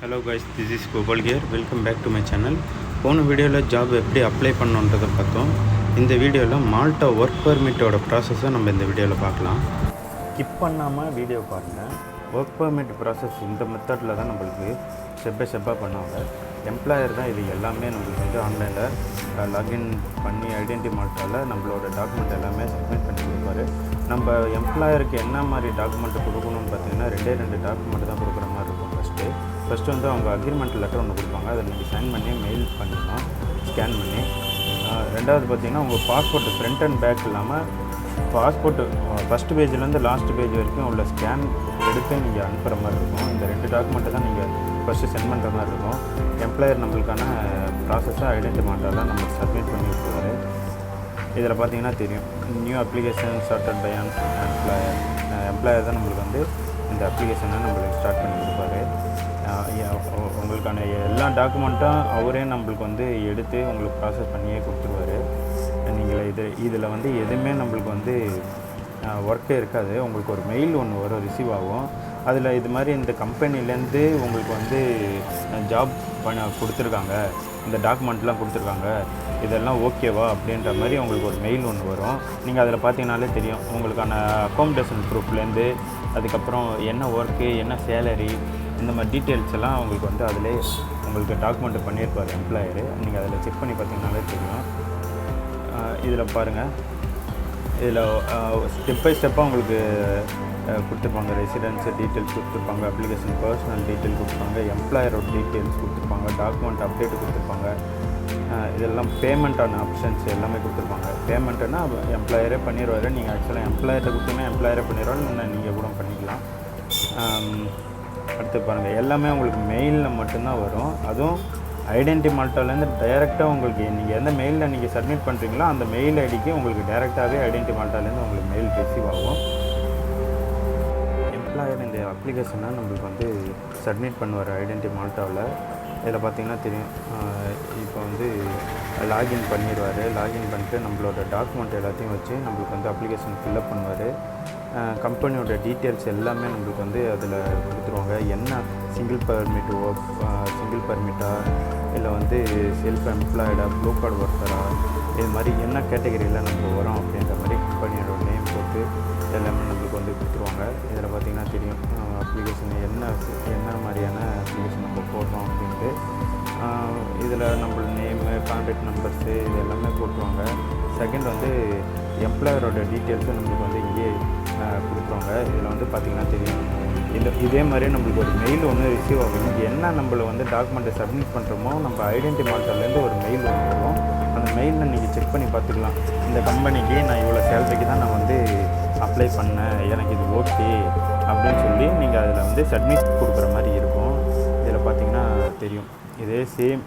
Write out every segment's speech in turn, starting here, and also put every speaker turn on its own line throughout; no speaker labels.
Hello guys, this is Gopal here. Welcome back to my channel. போன வீடியோவில் job எப்படி apply பண்ணணுன்றதை பார்த்தோம். இந்த வீடியோவில் மால்டா ஒர்க் பர்மிட்டோட ப்ராசஸை நம்ம இந்த வீடியோவில் பார்க்கலாம். ஸ்கிப் பண்ணாமல் வீடியோ பாருங்கள். ஒர்க் பர்மிட் ப்ராசஸ் இந்த மெத்தடில் தான் நம்மளுக்கு ஸ்டெப் பை ஸ்டெப்பாக பண்ணுவாங்க. எம்ப்ளாயர் தான் இது எல்லாமே நம்மளுக்கு வந்து ஆன்லைனில் லாகின் பண்ணி ஐடென்டிட்டி மால்ட்டாவில் நம்மளோட டாக்குமெண்ட் எல்லாமே சப்மிட் பண்ணி கொடுப்பாரு. நம்ம எம்ப்ளாயருக்கு என்ன மாதிரி டாக்குமெண்ட்டு கொடுக்கணும்னு பார்த்தீங்கன்னா ரெண்டு டாக்குமெண்ட் தான் கொடுக்குற மாதிரி இருக்கும். ஃபஸ்ட்டு வந்து அவங்க அக்ரிமெண்ட் லெட்டர் ஒன்று கொடுப்பாங்க. அதை நீங்கள் சைன் பண்ணி மெயில் பண்ணிடணும், ஸ்கேன் பண்ணி. ரெண்டாவது பார்த்தீங்கன்னா உங்கள் பாஸ்போர்ட்டு ஃப்ரண்ட் அண்ட் பேக் இல்லாமல் பாஸ்போர்ட்டு ஃபஸ்ட்டு பேஜ்லேருந்து லாஸ்ட் பேஜ் வரைக்கும் உள்ள ஸ்கேன் எடுத்து நீங்கள் அனுப்புகிற மாதிரி இருக்கும். இந்த 2 டாக்குமெண்ட்டை தான் நீங்கள் ஃபஸ்ட்டு சென்ட் பண்ணுற மாதிரி இருக்கும். எம்ப்ளாயர் நம்மளுக்கான ப்ராசஸை ஐடென்டிட்டி மால்ட்டாவில் நம்ம சப்மிட் பண்ணி விட்டுருவாரு. இதில் பார்த்தீங்கன்னா தெரியும், new application started by employer தான் நம்மளுக்கு வந்து இந்த அப்ளிகேஷனை நம்மளுக்கு ஸ்டார்ட் பண்ணி கொடுப்பாரு. உங்களுக்கான எல்லா டாக்குமெண்ட்டும் அவரே நம்மளுக்கு வந்து எடுத்து உங்களுக்கு ப்ராசஸ் பண்ணியே கொடுத்துருவாரு. நீங்கள் இதில் வந்து எதுவுமே நம்மளுக்கு வந்து ஒர்க்கே இருக்காது. உங்களுக்கு ஒரு மெயில் ஒன்று வரும், ரிசீவ் ஆகும். அதில் இது மாதிரி இந்த கம்பெனிலேருந்து உங்களுக்கு வந்து ஜாப் கொடுத்துருக்காங்க, இந்த டாக்குமெண்ட்லாம் கொடுத்துருக்காங்க, இதெல்லாம் ஓகேவா அப்படின்ற மாதிரி உங்களுக்கு ஒரு மெயில் ஒன்று வரும். நீங்கள் அதில் பார்த்தீங்கனாலே தெரியும், உங்களுக்கான அக்காமடேஷன் ப்ரூஃப்லேருந்து அதுக்கப்புறம் என்ன ஒர்க்கு, என்ன சேலரி, இந்த மாதிரி டீட்டெயில்ஸ் எல்லாம் உங்களுக்கு வந்து அதிலே உங்களுக்கு டாக்குமெண்ட் பண்ணியிருப்பார் எம்ப்ளாயரு. நீங்கள் அதில் செக் பண்ணி பார்த்தீங்கனாலே தெரியும். இதில் பாருங்கள், இதில் ஸ்டெப் பை ஸ்டெப்பாக உங்களுக்கு கொடுத்துருப்பாங்க. ரெசிடென்ஸ் டீட்டெயில்ஸ் கொடுத்துருப்பாங்க, அப்ளிகேஷன் பர்சனல் டீட்டெயில் கொடுத்துருப்பாங்க, எம்ப்ளாயரோட டீட்டெயில்ஸ் கொடுத்துருப்பாங்க, டாக்குமெண்ட் அப்டேட் கொடுத்துருப்பாங்க. இதெல்லாம் பேமெண்ட்டான ஆப்ஷன்ஸ் எல்லாமே கொடுத்துருப்பாங்க. பேமெண்ட்டுன்னா எம்ப்ளாயரே பண்ணிடுவார். நீங்கள் ஆக்சுவலாக எம்ப்ளாயர்கிட்ட கொடுத்தீங்கன்னா எம்ப்ளாயரே பண்ணிடுவாரு, இல்லை நீங்கள் கூட பண்ணிக்கலாம். அடுத்து பாருங்கள், எல்லாமே உங்களுக்கு மெயிலில் மட்டும்தான் வரும். அதுவும் ஐடென்டிட்டி மால்ட்டாலேருந்து டைரெக்டாக உங்களுக்கு நீங்கள் எந்த மெயிலில் நீங்கள் சப்மிட் பண்ணுறீங்களோ அந்த மெயில் ஐடிக்கு உங்களுக்கு டைரெக்டாகவே ஐடென்டிட்டி மால்ட்டாலேருந்து உங்களுக்கு மெயில் ரிசீவ் ஆகும். எம்ப்ளாயர் இந்த அப்ளிகேஷனை நம்மளுக்கு வந்து சப்மிட் பண்ணுவார் ஐடென்டிட்டி மால்ட்டாவில். இதில் பார்த்திங்கன்னா தெரியும், இப்போ வந்து லாகின் பண்ணிடுவார். லாகின் பண்ணிட்டு நம்மளோட டாக்குமெண்ட் எல்லாத்தையும் வச்சு நம்மளுக்கு வந்து அப்ளிகேஷன் ஃபில்அப் பண்ணுவார். கம்பெனியோட டீட்டெயில்ஸ் எல்லாமே நம்மளுக்கு வந்து அதில் கொடுத்துருவாங்க. என்ன சிங்கிள் பர்மிட்டா இல்லை வந்து செல்ஃப் எம்ப்ளாய்டா, ப்ளூ கார்டு ஒர்க்கரா, இது மாதிரி என்ன கேட்டகரியில் நம்ம வரோம் அப்படின்ற மாதிரி கம்பெனியோட நேம் போட்டு எல்லாமே நம்மளுக்கு வந்து கொடுத்துருவாங்க. இதில் பார்த்திங்கன்னா தெரியும், அப்ளிகேஷன் என்ன மாதிரியான அப்ளிகேஷன் நம்ம போடுறோம் அப்படின்ட்டு. இதில் நம்மளோட நேமு, கான்டாக்ட் நம்பர்ஸு இது எல்லாமே போட்டுருவாங்க. செகண்ட் வந்து எம்ப்ளாயரோட டீட்டெயில்ஸும் நம்மளுக்கு வந்து இங்கே கொடுத்துருவாங்க. இதில் வந்து பார்த்திங்கன்னா தெரியும், இதே மாதிரியே நம்மளுக்கு ஒரு மெயில் ஒன்று ரிசீவ் ஆகும். இங்கே என்ன நம்மளை வந்து டாக்குமெண்ட்டை சப்மிட் பண்ணுறோமோ நம்ம ஐடென்டிட்டி மால்ட்டாலேருந்து ஒரு மெயில் ஒன்று வரும். அந்த மெயிலில் நீங்கள் செக் பண்ணி பார்த்துக்கலாம், இந்த கம்பெனிக்கு நான் இவ்வளோ சேலரிக்கு தான் நான் வந்து அப்ளை பண்ணேன், எனக்கு இது ஓகே அப்படின்னு சொல்லி நீங்கள் அதில் வந்து சப்மிட் கொடுக்குற மாதிரி இருக்கும். இதில் பார்த்திங்கன்னா தெரியும், இதே சேம்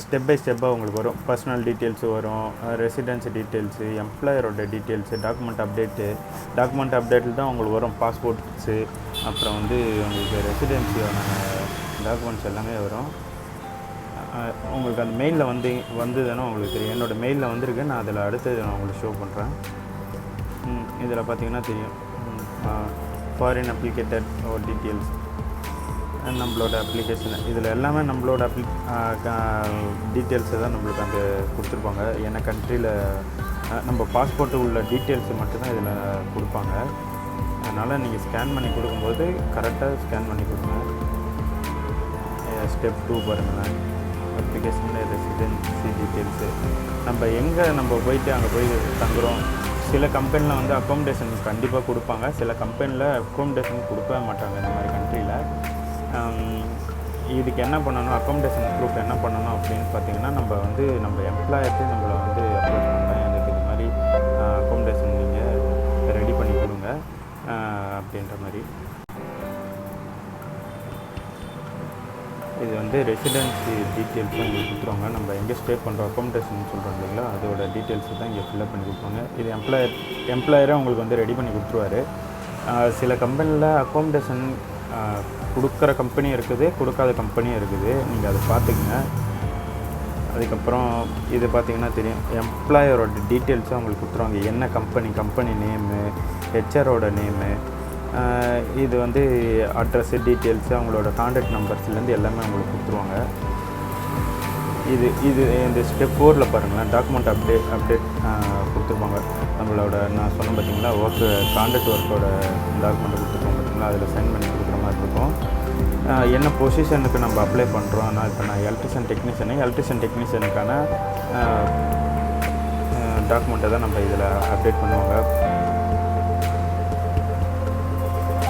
ஸ்டெப் பை ஸ்டெப்பாக உங்களுக்கு வரும். பர்சனல் டீட்டெயில்ஸு வரும், ரெசிடென்ஸ் டீட்டெயில்ஸு, எம்ப்ளாயரோட டீட்டெயில்ஸு, டாக்குமெண்ட் அப்டேட்டில் தான் உங்களுக்கு வரும். பாஸ்போர்ட்ஸு, அப்புறம் வந்து உங்களுக்கு ரெசிடென்சியான டாக்குமெண்ட்ஸ் எல்லாமே வரும். உங்களுக்கு அந்த மெயிலில் வந்ததுன்னா உங்களுக்கு தெரியும். என்னோடய மெயிலில் வந்திருக்கு, நான் அதில் அடுத்தது நான் உங்களுக்கு ஷோ பண்ணுறேன். இதில் பார்த்திங்கன்னா தெரியும், ஃபாரின் அப்ளிகேட்டட் டீட்டெயில்ஸ், நம்மளோட அப்ளிகேஷன், இதில் எல்லாமே நம்மளோட டீட்டெயில்ஸை தான் நம்மளுக்கு அந்த கொடுத்துருப்பாங்க. ஏன்னா கண்ட்ரியில் நம்ம பாஸ்போர்ட்டு உள்ள டீட்டெயில்ஸு மட்டும்தான் இதில் கொடுப்பாங்க. அதனால் நீங்கள் ஸ்கேன் பண்ணி கொடுக்கும்போது கரெக்டாக ஸ்கேன் பண்ணி கொடுங்க. ஸ்டெப் 2 பாருங்கள், அப்ளிகேஷனில் ரெசிடென்சி டீட்டெயில்ஸு, நம்ம போயிட்டு அங்கே போய் தங்குறோம். சில கம்பெனியில் வந்து அக்காமடேஷன் கண்டிப்பாக கொடுப்பாங்க, சில கம்பெனியில் அக்காமடேஷன் கொடுக்கவே மாட்டாங்க. இந்த மாதிரி கண்ட்ரியில் இதுக்கு என்ன பண்ணணும், அக்காமடேஷன் ப்ரூஃப் என்ன பண்ணணும் அப்படின்னு பார்த்தீங்கன்னா, நம்ம எம்ப்ளாயர்ட்டு நம்மளை வந்து அப்ரோச் பண்ணுறேன், எனக்கு இது மாதிரி அக்காமடேஷன் நீங்கள் ரெடி பண்ணி கொடுங்க அப்படின்ற மாதிரி. இது வந்து ரெசிடென்சி டீட்டெயில்ஸும் உங்களுக்கு கொடுத்துருவாங்க. நம்ம எங்கே ஸ்டே பண்ணுறோம், அக்காமடேஷன் சொல்கிறோம் இல்லைங்களா, அதோட டீட்டெயில்ஸு தான் இங்கே ஃபில்அப் பண்ணி கொடுப்பாங்க. இது எம்ப்ளாயரே உங்களுக்கு வந்து ரெடி பண்ணி கொடுத்துருவாரு. சில கம்பெனியில் அக்காமடேஷன் கொடுக்குற கம்பெனியும் இருக்குது, கொடுக்காத கம்பெனியும் இருக்குது. நீங்கள் அதை பார்த்துக்குங்க. அதுக்கப்புறம் இது பார்த்திங்கன்னா தெரியும், எம்ப்ளாயரோட டீட்டெயில்ஸும் அவங்களுக்கு கொடுத்துருவாங்க. என்ன கம்பெனி நேமு, ஹெச்ஆரோட நேமு, இது வந்து அட்ரஸ்ஸு, டீட்டெயில்ஸு, அவங்களோட கான்டாக்ட் நம்பர்ஸ்லேருந்து எல்லாமே அவங்களுக்கு கொடுத்துருவாங்க. இது இந்த ஸ்டெப் 4ல் பாருங்களேன், டாக்குமெண்ட் அப்டேட் கொடுத்துருப்பாங்க. நம்மளோட நான் சொன்னேன் பார்த்தீங்களா, கான்ட்ராக்ட் ஒர்க்கோட டாக்குமெண்ட்டை கொடுத்துருப்போம் பார்த்தீங்களா, அதில் சைன் பண்ணி கொடுக்குற மாதிரி இருக்கும். என்ன பொசிஷனுக்கு நம்ம அப்ளை பண்ணுறோம், நான் எலக்ட்ரிஷியன் டெக்னீஷியனுக்கான டாக்குமெண்ட்டை தான் நம்ம இதில் அப்டேட் பண்ணுவாங்க.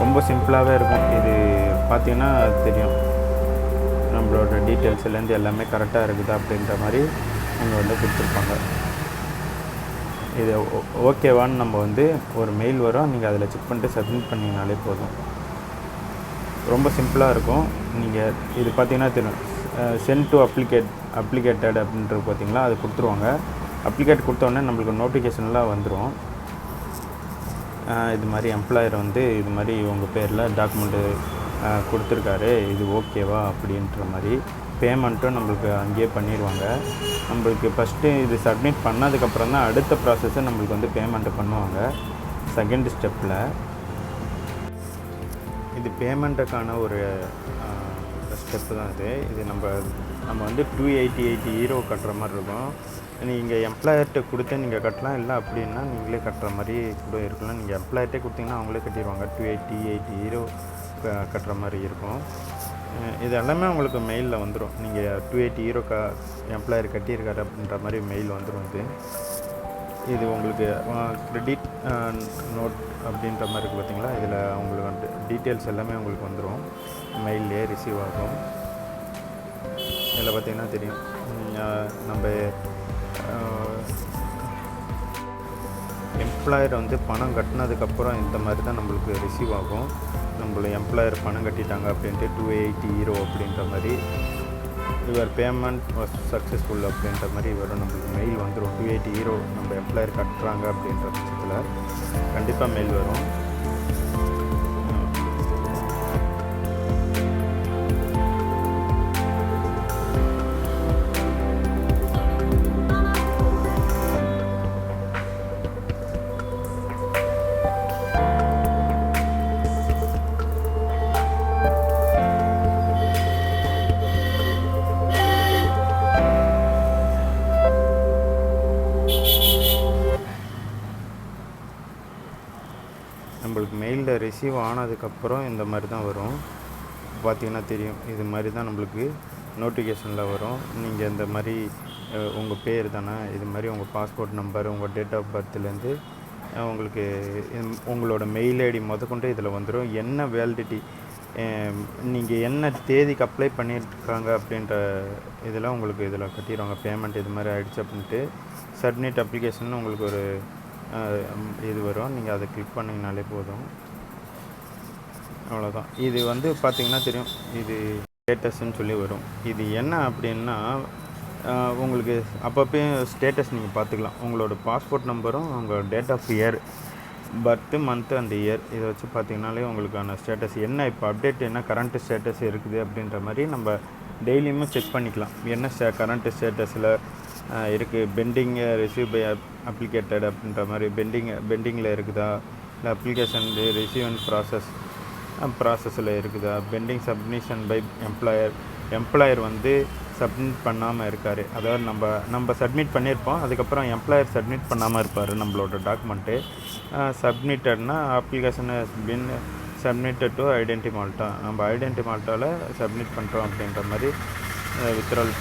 ரொம்ப சிம்பிளாகவே இருக்கும். இது பார்த்திங்கன்னா தெரியும், நம்மளோட டீட்டெயில்ஸ்லேருந்து எல்லாமே கரெக்டாக இருக்குது அப்படின்ற மாதிரி அவங்க வந்து கொடுத்துருப்பாங்க. இது ஓகேவான்னு நம்ம வந்து ஒரு மெயில் வரும், நீங்கள் அதில் செக் பண்ணிட்டு சப்மிட் பண்ணிங்கனாலே போதும். ரொம்ப சிம்பிளாக இருக்கும். நீங்கள் இது பார்த்திங்கன்னா தெரியும், சென்ட் டு அப்ளிகேட்டட் அப்படின்றது பார்த்திங்களா, அது கொடுத்துருவாங்க. அப்ளிகேட் கொடுத்தோடனே நம்மளுக்கு நோட்டிஃபிகேஷன்லாம் வந்துடும். இது மாதிரி எம்ப்ளாயர் வந்து இது மாதிரி உங்கள் பேரில் டாக்குமெண்ட்டு கொடுத்துருக்காரு, இது ஓகேவா அப்படின்ற மாதிரி. பேமெண்ட்டும் நம்மளுக்கு அங்கேயே பண்ணிடுவாங்க. நம்மளுக்கு ஃபஸ்ட்டு இது சப்மிட் பண்ணதுக்கப்புறம் தான் அடுத்த ப்ராசஸை நம்மளுக்கு வந்து பேமெண்ட்டு பண்ணுவாங்க. செகண்ட் ஸ்டெப்பில் இது பேமெண்ட்டுக்கான ஒரு ஸ்டெப்பு தான் இது நம்ம வந்து 288 ஈரோ கட்டுற மாதிரி இருக்கும். நீங்கள் எம்ப்ளாயர்கிட்ட கொடுத்து நீங்கள் கட்டலாம், இல்லை அப்படின்னா நீங்களே கட்டுற மாதிரி கூட இருக்கலாம். நீங்கள் எம்ப்ளாயர்கிட்டே கொடுத்தீங்கன்னா அவங்களே கட்டிடுவாங்க. 288 ஈரோ கட்டுற மாதிரி இருக்கும். இது எல்லாமே உங்களுக்கு மெயிலில் வந்துடும். நீங்கள் 280 ஈரோ எம்ப்ளாயர் கட்டியிருக்காரு அப்படின்ற மாதிரி மெயில் வந்துடும். இது உங்களுக்கு கிரெடிட் நோட் அப்படின்ற மாதிரி இருக்குது பார்த்தீங்களா, இதில் உங்களுக்கு வந்து டீட்டெயில்ஸ் எல்லாமே உங்களுக்கு வந்துடும், மெயிலே ரிசீவ் ஆகும். இதில் பார்த்திங்கன்னா தெரியும், நம்ம எம்ப்ளாயர் வந்து பணம் கட்டினதுக்கப்புறம் இந்த மாதிரி தான் நம்மளுக்கு ரிசீவ் ஆகும். நம்மள எம்ப்ளாயர் பணம் கட்டிட்டாங்க அப்படின்ட்டு 280 ஈரோ அப்படின்ற மாதிரி, யுவர் பேமெண்ட் வாஸ் சக்ஸஸ்ஃபுல் அப்படின்ற மாதிரி வரும். நம்மளுக்கு மெயில் வந்துடும். 280 ஈரோ நம்ம எம்ப்ளாயர் கட்டுறாங்க அப்படின்ற பட்சத்தில் கண்டிப்பாக மெயில் வரும். நம்மளுக்கு மெயிலில் ரிசீவ் ஆனதுக்கப்புறம் இந்த மாதிரி தான் வரும். பார்த்திங்கன்னா தெரியும், இது மாதிரி தான் நம்மளுக்கு நோட்டிஃபிகேஷனில் வரும். நீங்கள் இந்த மாதிரி உங்கள் பேர் தானே, இது மாதிரி உங்கள் பாஸ்போர்ட் நம்பர், உங்கள் டேட் ஆஃப் பர்த்லேருந்து உங்களுக்கு உங்களோட மெயில் ஐடி முதற்கொண்டு இதில் வந்துடும். என்ன வேலிடிட்டி, நீங்கள் என்ன தேதிக்கு அப்ளை பண்ணியிருக்காங்க அப்படின்ற இதெல்லாம் உங்களுக்கு இதில் கட்டிடுவாங்க. பேமெண்ட் இது மாதிரி ஆகிடுச்சு அப்படின்ட்டு சப்மிட் அப்ளிகேஷன் உங்களுக்கு ஒரு இது வரும். நீங்கள் அதை கிளிக் பண்ணிங்கனாலே போதும், அவ்வளோதான். இது வந்து பார்த்திங்கன்னா தெரியும், இது ஸ்டேட்டஸ்ன்னு சொல்லி வரும். இது என்ன அப்படின்னா, உங்களுக்கு அப்பப்போ ஸ்டேட்டஸ் நீங்கள் பார்த்துக்கலாம். உங்களோட பாஸ்போர்ட் நம்பரும் உங்கள் date of year, birth, month and year, இதை வச்சு பார்த்திங்கனாலே உங்களுக்கான ஸ்டேட்டஸ் என்ன, இப்போ அப்டேட் என்ன கரண்ட்டு ஸ்டேட்டஸ் இருக்குது அப்படின்ற மாதிரி நம்ம டெய்லியுமே செக் பண்ணிக்கலாம். என்ன கரண்ட்டு ஸ்டேட்டஸில் இருக்குது, பெண்டிங் ரிசீவ் பை அப்ளிகேட்டட் அப்படின்ற மாதிரி பெண்டிங்கில் இருக்குதா, இல்லை அப்ளிகேஷன் ரிசீவ் அண்ட் ப்ராசஸில் இருக்குதா, பெண்டிங் சப்மிஷன் பை எம்ப்ளாயர் வந்து சப்மிட் பண்ணாமல் இருக்கார். அதாவது நம்ம சப்மிட் பண்ணியிருப்போம், அதுக்கப்புறம் எம்ப்ளாயர் சப்மிட் பண்ணாமல் இருப்பார். நம்மளோட டாக்குமெண்ட்டு சப்மிட்டட்னா application been submitted to Identity Malta, நம்ம ஐடென்டி மால்ட்டாவில் சப்மிட் பண்ணுறோம் அப்படின்ற மாதிரி withdrawal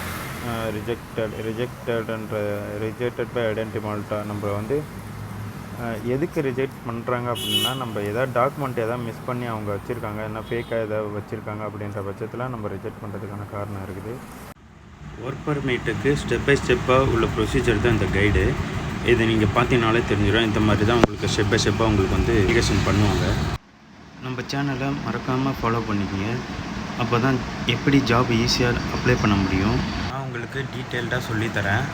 rejected by Identity Malta. நம்ம வந்து எதுக்கு ரிஜெக்ட் பண்ணுறாங்க அப்படின்னா, நம்ம எதாவது டாக்குமெண்ட் எதாவது மிஸ் பண்ணி அவங்க வச்சுருக்காங்க, என்ன ஃபேக்காக எதாவது வச்சுருக்காங்க அப்படின்ற பட்சத்தில் நம்ம ரிஜெக்ட் பண்ணுறதுக்கான காரணம் இருக்குது. ஒர்க் பர்மிட்டுக்கு ஸ்டெப் பை ஸ்டெப்பாக உள்ள ப்ரொசீஜர் தான் இந்த கைடு. இதை நீங்கள் பார்த்தீங்கனாலே தெரிஞ்சிடும். இந்த மாதிரி தான் உங்களுக்கு ஸ்டெப் பை ஸ்டெப்பாக உங்களுக்கு வந்து அப்ளிகேஷன் பண்ணுவாங்க. நம்ம சேனலை மறக்காமல் ஃபாலோ பண்ணிக்கோங்க. அப்போ தான் எப்படி ஜாப் ஈஸியாக அப்ளை பண்ண முடியும். நான் உங்களுக்கு டீட்டெயில்டாக சொல்லித்தரேன்.